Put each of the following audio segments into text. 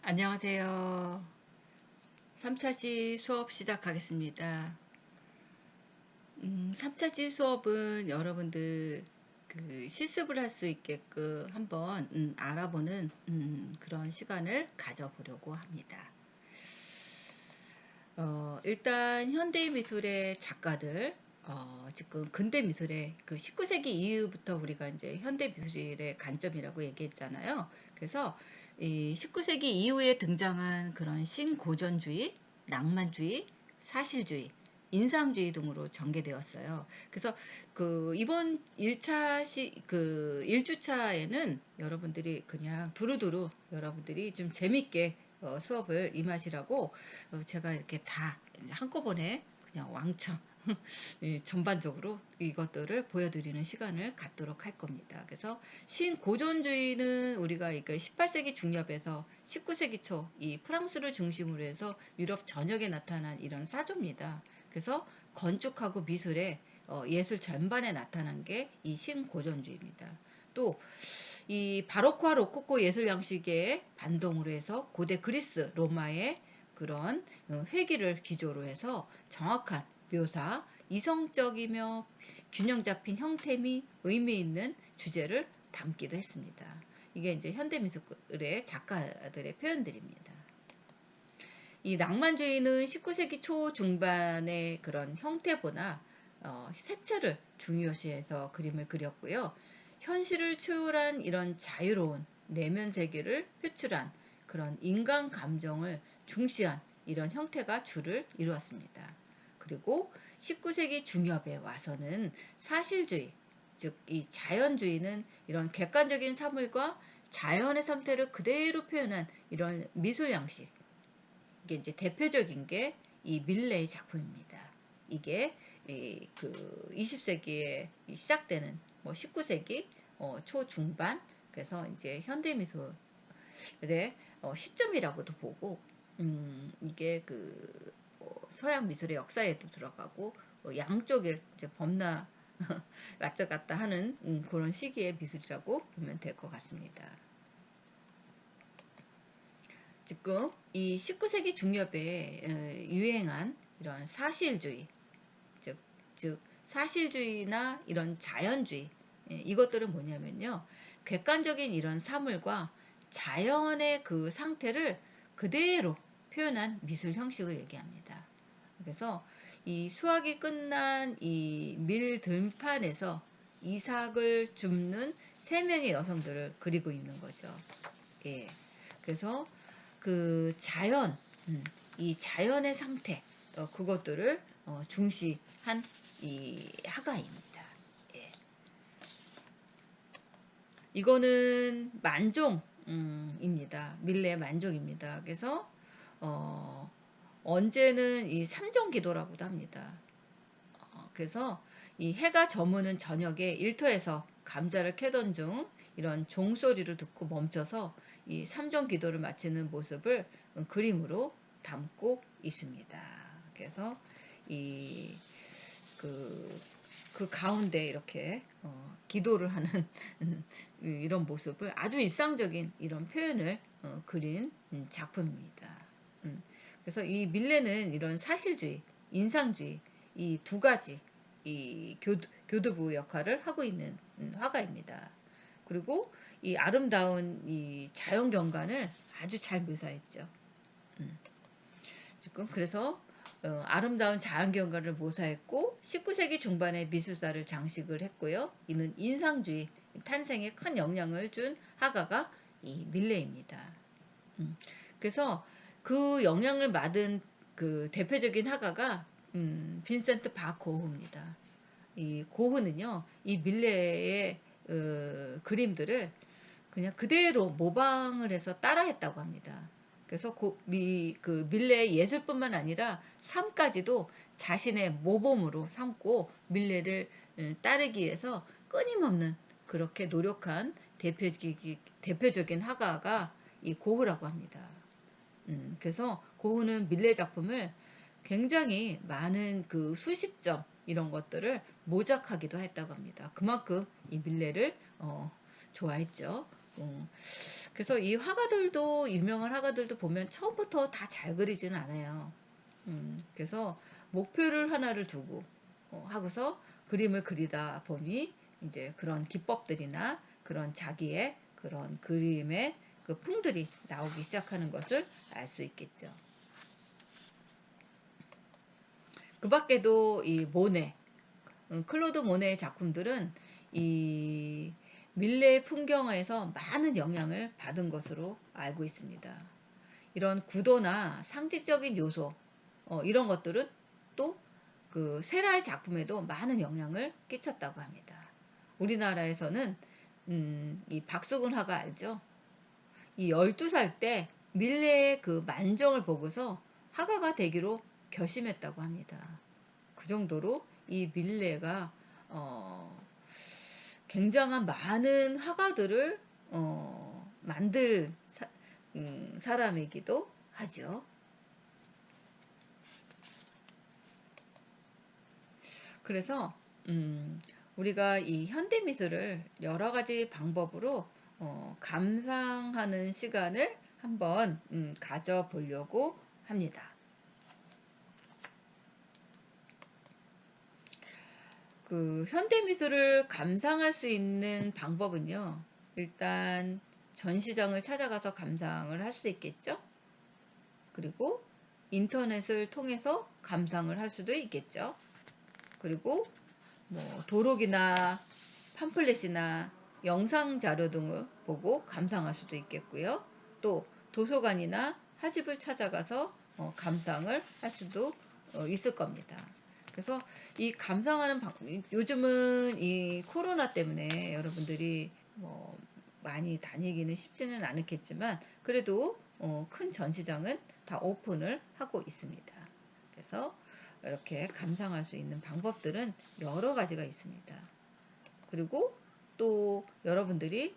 안녕하세요. 3차시 수업 시작하겠습니다. 3차시 수업은 여러분들 실습을 할 수 있게끔 한번 알아보는 그런 시간을 가져보려고 합니다. 일단 현대 미술의 작가들, 지금 근대 미술의 그 19세기 이후부터 우리가 이제 현대 미술의 관점이라고 얘기했잖아요. 그래서 이 19세기 이후에 등장한 그런 신고전주의, 낭만주의, 사실주의, 인상주의 등으로 전개되었어요. 그래서 이번 1주차에는 여러분들이 그냥 두루두루 여러분들이 좀 재밌게 수업을 임하시라고 제가 이렇게 다 한꺼번에 그냥 왕창 전반적으로 이것들을 보여드리는 시간을 갖도록 할 겁니다. 그래서 신고전주의는 우리가 18세기 중엽에서 19세기 초 이 프랑스를 중심으로 해서 유럽 전역에 나타난 이런 사조입니다. 그래서 건축하고 미술의 예술 전반에 나타난 게 이 신고전주의입니다. 또 이 바로크와 로코코 예술 양식의 반동으로 해서 고대 그리스, 로마의 그런 회기를 기조로 해서 정확한 묘사, 이성적이며 균형 잡힌 형태 및 의미 있는 주제를 담기도 했습니다. 이게 이제 현대미술의 작가들의 표현들입니다. 이 낭만주의는 19세기 초 중반의 그런 형태보다 색채를 중요시해서 그림을 그렸고요. 현실을 초월한 이런 자유로운 내면 세계를 표출한 그런 인간 감정을 중시한 이런 형태가 주를 이루었습니다. 그리고 19세기 중엽에 와서는 사실주의, 즉 이 자연주의는 이런 객관적인 사물과 자연의 상태를 그대로 표현한 이런 미술 양식, 이게 이제 대표적인 게 이 밀레의 작품입니다. 이게 20세기에 시작되는 19세기 초중반, 그래서 이제 현대미술의 시점이라고도 보고, 이게 서양 미술의 역사에도 들어가고 양쪽에 이제 범나 왔다 갔다 하는 그런 시기의 미술이라고 보면 될 것 같습니다. 지금 이 19세기 중엽에 유행한 이런 사실주의, 즉, 사실주의나 이런 자연주의, 이것들은 뭐냐면요, 객관적인 이런 사물과 자연의 그 상태를 그대로 표현한 미술 형식을 얘기합니다. 그래서 이 수학이 끝난 이 밀 들판에서 이삭을 줍는 세 명의 여성들을 그리고 있는 거죠. 예. 그래서 그 자연, 이 자연의 상태, 그것들을 중시한 이 화가입니다. 예. 이거는 만종입니다. 밀레 만종입니다. 그래서 어, 언제는 이 삼종기도라고도 합니다. 그래서 이 해가 저무는 저녁에 일터에서 감자를 캐던 중 이런 종소리를 듣고 멈춰서 이 삼종 기도를 마치는 모습을 그림으로 담고 있습니다. 그래서 이 그, 그 가운데 이렇게 기도를 하는 이런 모습을 아주 일상적인 이런 표현을 그린 작품입니다. 그래서 이 밀레는 이런 사실주의, 인상주의 이 두 가지 이 교두부 역할을 하고 있는 화가입니다. 그리고 이 아름다운 이 자연 경관을 아주 잘 묘사했죠. 음. 지금 그래서 아름다운 자연경관을 모사했고 19세기 중반에 미술사를 장식을 했고요. 이는 인상주의 탄생에 큰 영향을 준 화가가 이 밀레입니다. 그래서 그 영향을 받은 그 대표적인 화가가 빈센트 바 고흐입니다. 이 고흐는요, 이 밀레의 그림들을 그냥 그대로 모방을 해서 따라했다고 합니다. 그래서 그 밀레의 예술뿐만 아니라 삶까지도 자신의 모범으로 삼고 밀레를 따르기 위해서 끊임없는 그렇게 노력한 대표적인 화가가 이 고흐라고 합니다. 그래서 고흐는 밀레 작품을 굉장히 많은 그 수십 점 이런 것들을 모작하기도 했다고 합니다. 그만큼 이 밀레를 좋아했죠. 그래서 이 화가들도 유명한 화가들도 보면 처음부터 다 잘 그리지는 않아요. 그래서 목표를 하나를 두고 하고서 그림을 그리다 보니 이제 그런 기법들이나 그런 자기의 그런 그림의 그 풍들이 나오기 시작하는 것을 알 수 있겠죠. 그 밖에도 이 모네, 클로드 모네의 작품들은 이 밀레 풍경에서 많은 영향을 받은 것으로 알고 있습니다. 이런 구도나 상징적인 요소, 이런 것들은 또 그 세라의 작품에도 많은 영향을 끼쳤다고 합니다. 우리나라에서는 이 박수근 화가 알죠? 이 12살 때 밀레의 그 만정을 보고서 화가가 되기로 결심했다고 합니다. 그 정도로 이 밀레가 굉장한 많은 화가들을 만들 사람이기도 하죠. 그래서 우리가 이 현대미술을 여러 가지 방법으로 감상하는 시간을 한번 가져보려고 합니다. 그 현대미술을 감상할 수 있는 방법은요. 일단 전시장을 찾아가서 감상을 할 수 있겠죠. 그리고 인터넷을 통해서 감상을 할 수도 있겠죠. 그리고 뭐 도록이나 팜플렛이나 영상 자료 등을 보고 감상할 수도 있겠고요. 또 도서관이나 화집을 찾아가서 감상을 할 수도 있을 겁니다. 그래서 이 감상하는 요즘은 이 코로나 때문에 여러분들이 뭐 많이 다니기는 쉽지는 않겠지만 그래도 큰 전시장은 다 오픈을 하고 있습니다. 그래서 이렇게 감상할 수 있는 방법들은 여러 가지가 있습니다. 그리고 또 여러분들이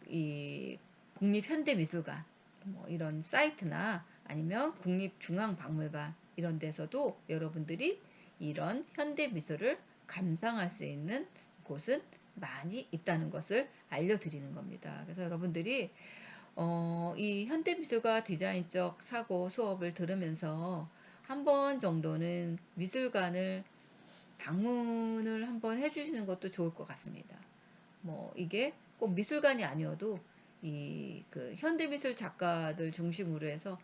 이 국립현대미술관 뭐 이런 사이트나 아니면 국립중앙박물관 이런 데서도 여러분들이 이런 현대미술을 감상할 수 있는 곳은 많이 있다는 것을 알려드리는 겁니다. 그래서 여러분들이 이 현대미술과 디자인적 사고 수업을 들으면서 한 번 정도는 미술관을 방문을 한번 해주시는 것도 좋을 것 같습니다. 뭐 이게 꼭 미술관이 아니어도 이 그 현대미술 작가들 중심으로 해서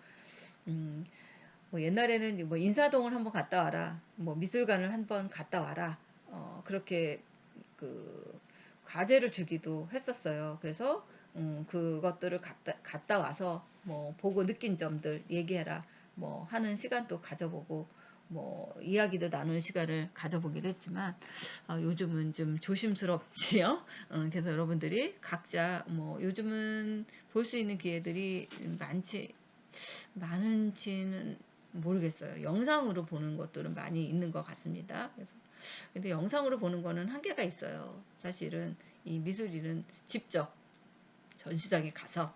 음, 뭐 옛날에는 뭐 인사동을 한번 갔다 와라, 뭐 미술관을 한번 갔다 와라, 그렇게 그 과제를 주기도 했었어요. 그래서 그것들을 갔다 와서 뭐 보고 느낀 점들 얘기해라, 뭐 하는 시간도 가져보고 뭐 이야기도 나누는 시간을 가져보기도 했지만 요즘은 좀 조심스럽지요. 그래서 여러분들이 각자 뭐 요즘은 볼 수 있는 기회들이 많은지는 모르겠어요. 영상으로 보는 것들은 많이 있는 것 같습니다. 그래서 근데 영상으로 보는 거는 한계가 있어요. 사실은 이 미술인은 직접 전시장에 가서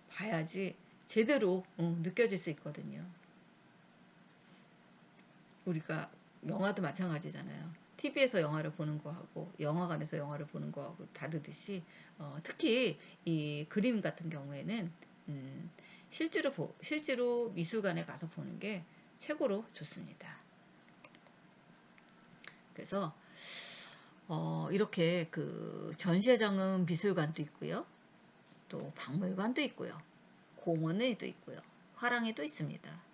봐야지 제대로 느껴질 수 있거든요. 우리가 영화도 마찬가지잖아요. TV에서 영화를 보는 거하고 영화관에서 영화를 보는 거하고 다르듯이 특히 이 그림 같은 경우에는 음, 실제로 미술관에 가서 보는 게 최고로 좋습니다. 그래서 이렇게 그 전시회장은 미술관도 있고요. 또 박물관도 있고요. 공원에도 있고요. 화랑에도 있습니다.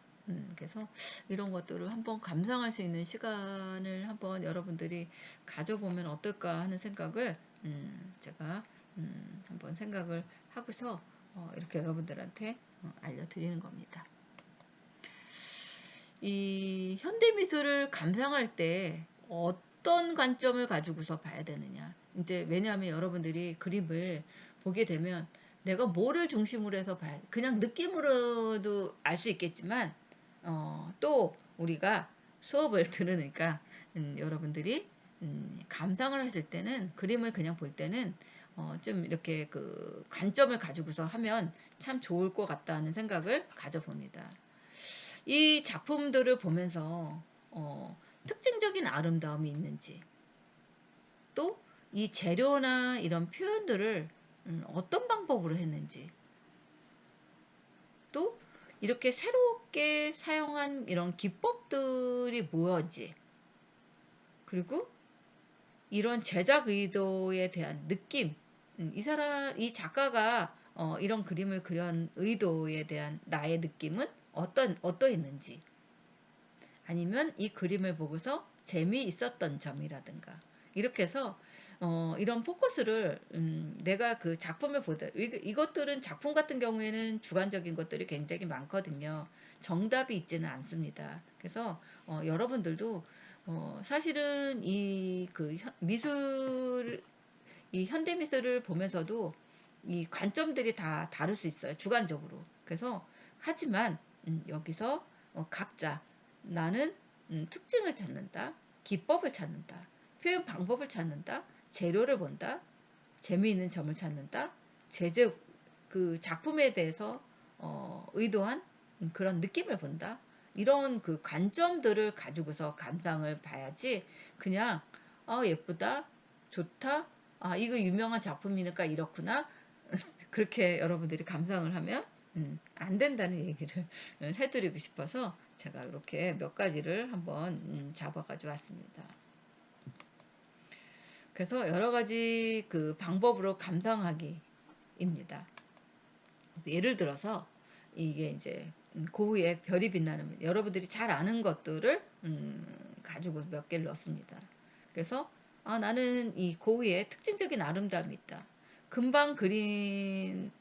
그래서 이런 것들을 한번 감상할 수 있는 시간을 한번 여러분들이 가져보면 어떨까 하는 생각을 제가 한번 생각을 하고서 이렇게 여러분들한테 알려드리는 겁니다. 이 현대미술을 감상할 때 어떤 관점을 가지고서 봐야 되느냐. 이제 왜냐하면 여러분들이 그림을 보게 되면 내가 뭐를 중심으로 해서 봐야 그냥 느낌으로도 알 수 있겠지만 또 우리가 수업을 들으니까 여러분들이 감상을 하실 때는 그림을 그냥 볼 때는 좀 이렇게 그 관점을 가지고서 하면 참 좋을 것 같다는 생각을 가져봅니다. 이 작품들을 보면서 특징적인 아름다움이 있는지 또 이 재료나 이런 표현들을 어떤 방법으로 했는지, 또 이렇게 새롭게 사용한 이런 기법들이 뭐였지, 그리고 이런 제작 의도에 대한 느낌, 이 작가가 이런 그림을 그린 의도에 대한 나의 느낌은 어떠했는지, 아니면 이 그림을 보고서 재미있었던 점이라든가, 이렇게 해서 이런 포커스를 내가 그 작품을 보다, 이것들은 작품 같은 경우에는 주관적인 것들이 굉장히 많거든요. 정답이 있지는 않습니다. 그래서 여러분들도 사실은 이 그 미술, 이 현대 미술을 보면서도 이 관점들이 다 다를 수 있어요. 주관적으로. 그래서 하지만 여기서 각자 나는 특징을 찾는다, 기법을 찾는다, 표현 방법을 찾는다, 재료를 본다, 재미있는 점을 찾는다, 제재 그 작품에 대해서 의도한 그런 느낌을 본다. 이런 그 관점들을 가지고서 감상을 봐야지, 그냥 예쁘다, 좋다, 이거 유명한 작품이니까 이렇구나, 그렇게 여러분들이 감상을 하면 안 된다는 얘기를 해드리고 싶어서 제가 이렇게 몇 가지를 한번 잡아가지고 왔습니다. 그래서 여러 가지 그 방법으로 감상하기입니다. 예를 들어서 이게 이제 고흐의 별이 빛나는, 여러분들이 잘 아는 것들을 가지고 몇 개를 넣었습니다. 그래서 나는 이 고흐의 특징적인 아름다움이 있다. 금방 그림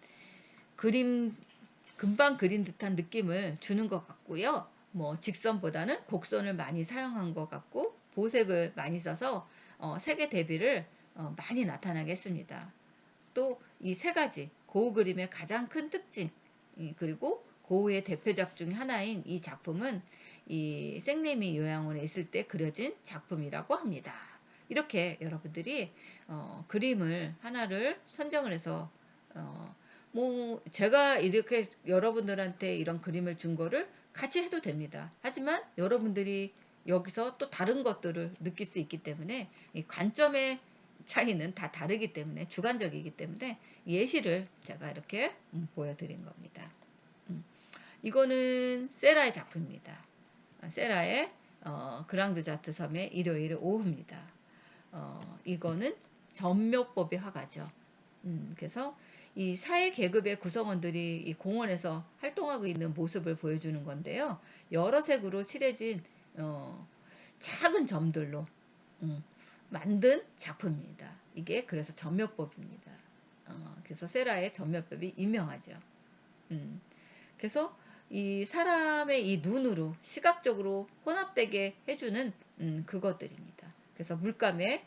금방 그린 듯한 느낌을 주는 것 같고요. 뭐 직선보다는 곡선을 많이 사용한 것 같고, 보색을 많이 써서 색의 대비를 많이 나타나게 했습니다. 또 이 세 가지 고흐 그림의 가장 큰 특징, 그리고 고흐의 대표작 중 하나인 이 작품은 이 생레미 요양원에 있을 때 그려진 작품이라고 합니다. 이렇게 여러분들이 그림을 하나를 선정을 해서 뭐 제가 이렇게 여러분들한테 이런 그림을 준 거를 같이 해도 됩니다. 하지만 여러분들이 여기서 또 다른 것들을 느낄 수 있기 때문에 이 관점의 차이는 다 다르기 때문에, 주관적이기 때문에 예시를 제가 이렇게 보여드린 겁니다. 이거는 세라의 작품입니다. 세라의 그랑드자트 섬의 일요일 오후입니다. 이거는 전묘법의 화가죠. 그래서 이 사회 계급의 구성원들이 이 공원에서 활동하고 있는 모습을 보여주는 건데요. 여러 색으로 칠해진 작은 점들로 만든 작품입니다. 이게 그래서 전묘법입니다. 그래서 세라의 전묘법이 유명하죠. 그래서 이 사람의 이 눈으로 시각적으로 혼합되게 해주는 그것들입니다. 그래서 물감의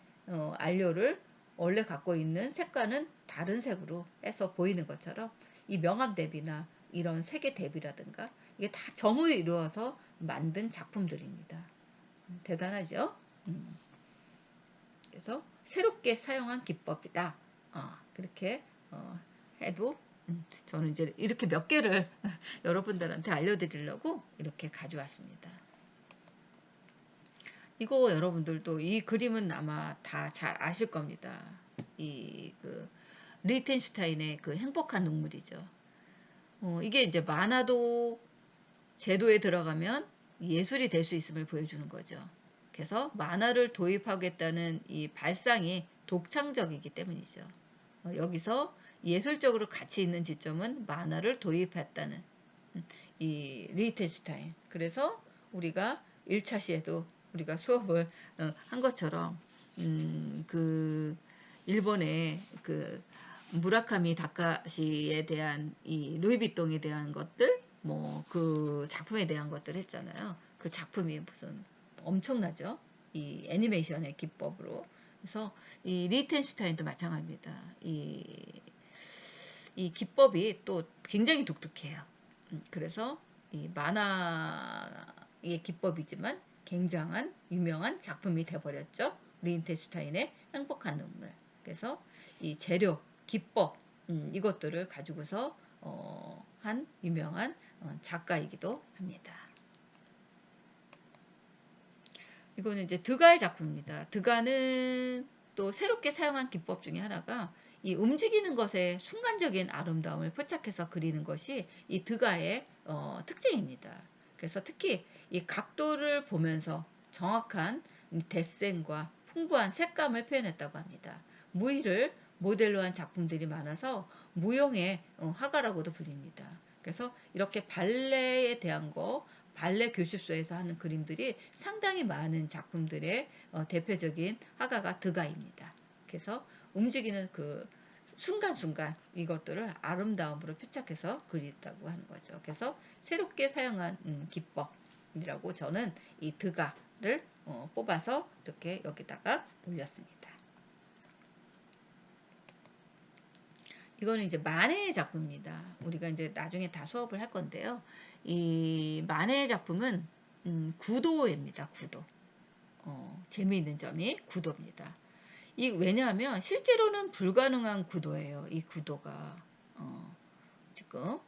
안료를 원래 갖고 있는 색과는 다른 색으로 해서 보이는 것처럼 이 명암 대비나 이런 색의 대비라든가 이게 다 점을 이루어서 만든 작품들입니다. 대단하죠? 그래서 새롭게 사용한 기법이다. 그렇게 해도 저는 이제 이렇게 몇 개를 여러분들한테 알려드리려고 이렇게 가져왔습니다. 이거 여러분들도 이 그림은 아마 다 잘 아실 겁니다. 이 그 리텐슈타인의 그 행복한 눈물이죠. 이게 이제 만화도 제도에 들어가면 예술이 될 수 있음을 보여주는 거죠. 그래서 만화를 도입하겠다는 이 발상이 독창적이기 때문이죠. 여기서 예술적으로 가치 있는 지점은 만화를 도입했다는 이 리히텐슈타인. 그래서 우리가 1차 시에도 우리가 수업을 한 것처럼 그 일본의 그 무라카미 다카시에 대한 이 루이비통에 대한 것들, 뭐 그 작품에 대한 것들 했잖아요. 그 작품이 무슨 엄청나죠? 이 애니메이션의 기법으로. 그래서 이 리텐슈타인도 마찬가지입니다. 이 기법이 또 굉장히 독특해요. 그래서 이 만화의 기법이지만 굉장한 유명한 작품이 돼버렸죠. 리텐슈타인의 행복한 눈물. 그래서 이 재료, 기법 이것들을 가지고서 한 유명한 작가이기도 합니다. 이거는 이제 드가의 작품입니다. 드가는 또 새롭게 사용한 기법 중에 하나가 이 움직이는 것에 순간적인 아름다움을 포착해서 그리는 것이 이 드가의 특징입니다. 그래서 특히 이 각도를 보면서 정확한 데생과 풍부한 색감을 표현했다고 합니다. 무의를 모델로 한 작품들이 많아서 무용의 화가라고도 불립니다. 그래서 이렇게 발레에 대한 거, 발레 교습소에서 하는 그림들이 상당히 많은 작품들의 대표적인 화가가 드가입니다. 그래서 움직이는 그 순간순간 이것들을 아름다움으로 표착해서 그렸다고 하는 거죠. 그래서 새롭게 사용한 기법이라고 저는 이 드가를 뽑아서 이렇게 여기다가 올렸습니다. 이거는 이제 만해의 작품입니다. 우리가 이제 나중에 다 수업을 할 건데요. 이 만해의 작품은 구도입니다. 구도. 재미있는 점이 구도입니다. 왜냐하면 실제로는 불가능한 구도예요. 이 구도가 지금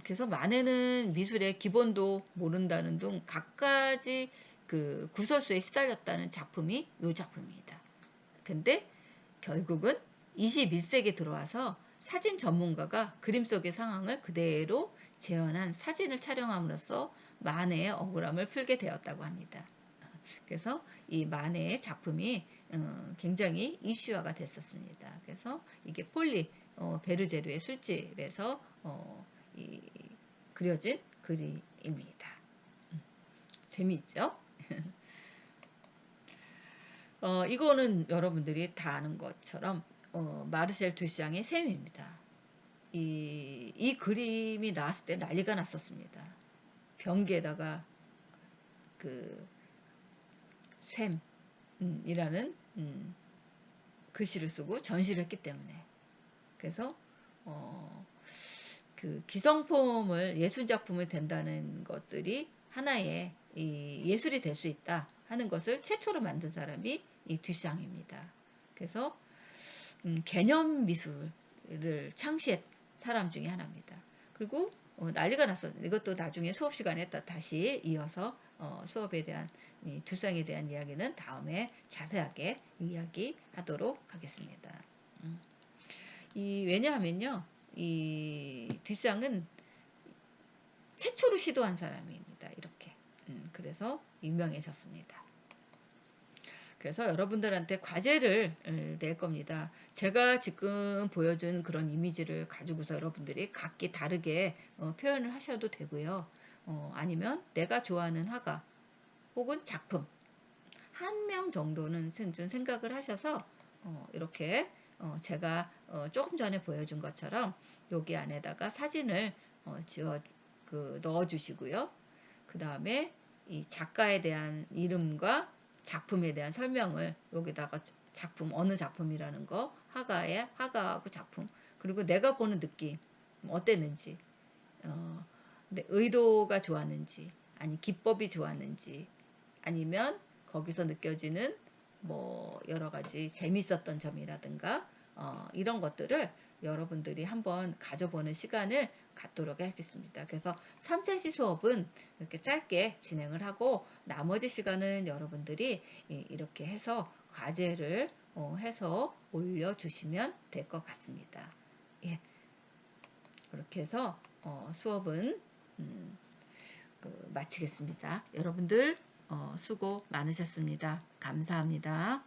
그래서 만해는 미술의 기본도 모른다는 등 갖가지 그 구설수에 시달렸다는 작품이 이 작품입니다. 근데 결국은 21세기에 들어와서 사진 전문가가 그림 속의 상황을 그대로 재현한 사진을 촬영함으로써 만해의 억울함을 풀게 되었다고 합니다. 그래서 이 만해의 작품이 굉장히 이슈화가 됐었습니다. 그래서 이게 폴리 베르제르의 술집에서 그려진 그림입니다. 재미있죠? 이거는 여러분들이 다 아는 것처럼 마르셀 두샹의 샘입니다. 이 그림이 나왔을 때 난리가 났었습니다. 변기에다가 그 샘이라는 글씨를 쓰고 전시를 했기 때문에 그래서 그 기성품을 예술작품을 된다는 것들이 하나의 예술이 될 수 있다 하는 것을 최초로 만든 사람이 이 듀샹입니다. 그래서 개념 미술을 창시한 사람 중에 하나입니다. 그리고 난리가 났어요. 이것도 나중에 수업 시간에 다시 이어서 수업에 대한 듀샹에 대한 이야기는 다음에 자세하게 이야기하도록 하겠습니다. 왜냐하면요, 이 듀샹은 최초로 시도한 사람입니다. 이렇게. 그래서 유명해졌습니다. 그래서 여러분들한테 과제를 낼 겁니다. 제가 지금 보여준 그런 이미지를 가지고서 여러분들이 각기 다르게 표현을 하셔도 되고요. 아니면 내가 좋아하는 화가 혹은 작품 한 명 정도는 좀 생각을 하셔서 이렇게 제가 조금 전에 보여준 것처럼 여기 안에다가 사진을 넣어 주시고요. 그 다음에 이 작가에 대한 이름과 작품에 대한 설명을 여기다가 작품 어느 작품이라는 거 화가하고 작품 그리고 내가 보는 느낌 어땠는지 의도가 좋았는지 아니 기법이 좋았는지 아니면 거기서 느껴지는 뭐 여러 가지 재밌었던 점이라든가 이런 것들을 여러분들이 한번 가져보는 시간을 갖도록 하겠습니다. 그래서 3차시 수업은 이렇게 짧게 진행을 하고 나머지 시간은 여러분들이 이렇게 해서 과제를 해서 올려주시면 될 것 같습니다. 예. 그렇게 해서 수업은 마치겠습니다. 여러분들 수고 많으셨습니다. 감사합니다.